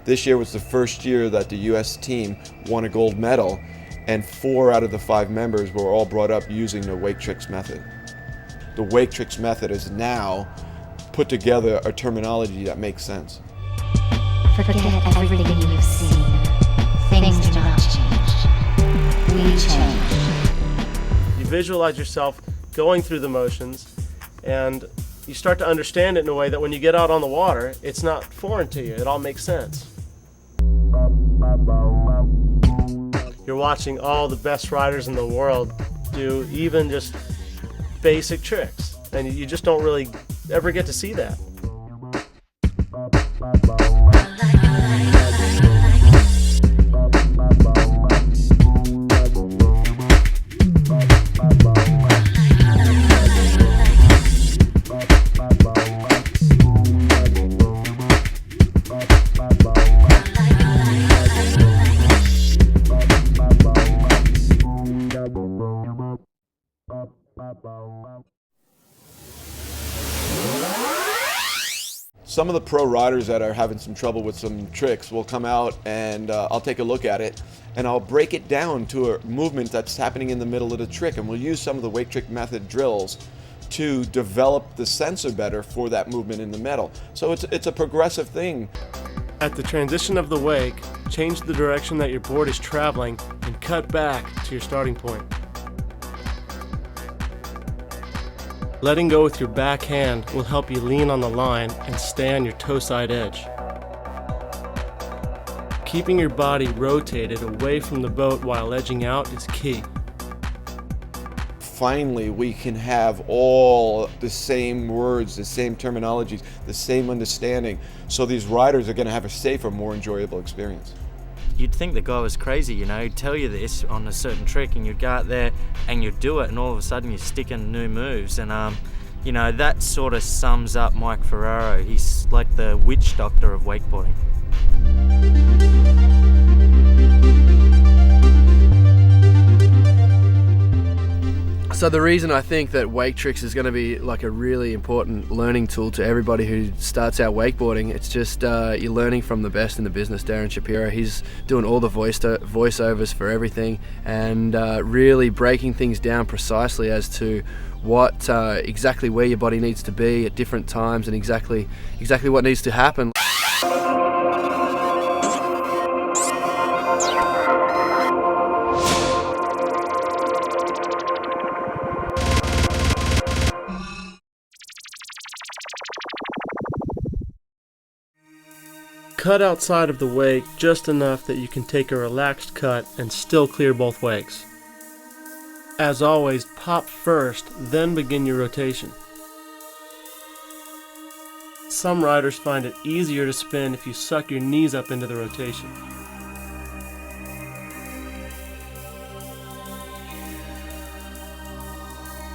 This year was the first year that the US team won a gold medal, and 4 out of the 5 members were all brought up using the WakeTricks method. The WakeTricks method is now put together a terminology that makes sense. Forget everything you've seen. Things do not change. We change. You visualize yourself going through the motions, and you start to understand it in a way that when you get out on the water, it's not foreign to you. It all makes sense. You're watching all the best riders in the world do even just basic tricks, and you just don't really ever get to see that. Some of the pro riders that are having some trouble with some tricks will come out, and I'll take a look at it, and I'll break it down to a movement that's happening in the middle of the trick, and we'll use some of the WakeTrick method drills to develop the sensor better for that movement in the middle. So it's a progressive thing. At the transition of the wake, change the direction that your board is traveling and cut back to your starting point. Letting go with your back hand will help you lean on the line and stay on your toe side edge. Keeping your body rotated away from the boat while edging out is key. Finally, we can have all the same words, the same terminologies, the same understanding, so these riders are going to have a safer, more enjoyable experience. You'd think the guy was crazy, you know, he'd tell you this on a certain trick and you'd go out there and you'd do it, and all of a sudden you're sticking new moves, and you know, that sort of sums up Mike Ferraro. He's like the witch doctor of wakeboarding. So the reason I think that WakeTricks is going to be like a really important learning tool to everybody who starts out wakeboarding, it's just you're learning from the best in the business. Darren Shapiro, he's doing all the voiceovers for everything, and really breaking things down precisely as to what exactly where your body needs to be at different times, and exactly what needs to happen. Cut outside of the wake just enough that you can take a relaxed cut and still clear both wakes. As always, pop first, then begin your rotation. Some riders find it easier to spin if you suck your knees up into the rotation.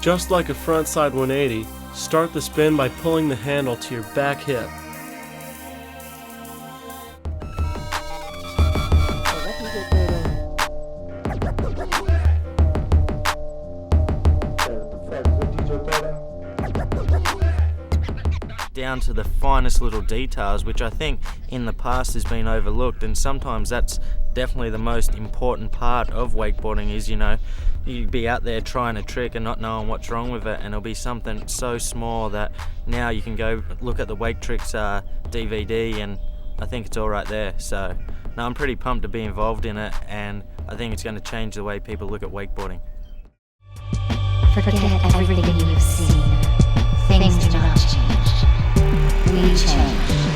Just like a frontside 180, start the spin by pulling the handle to your back hip. Down to the finest little details, which I think in the past has been overlooked, and sometimes that's definitely the most important part of wakeboarding. Is, you know, you'd be out there trying a trick and not knowing what's wrong with it, and it'll be something so small that now you can go look at the WakeTricks DVD, and I think it's all right there. So no, I'm pretty pumped to be involved in it, and I think it's going to change the way people look at wakeboarding. Forget everything you've seen. Things do not change. We change.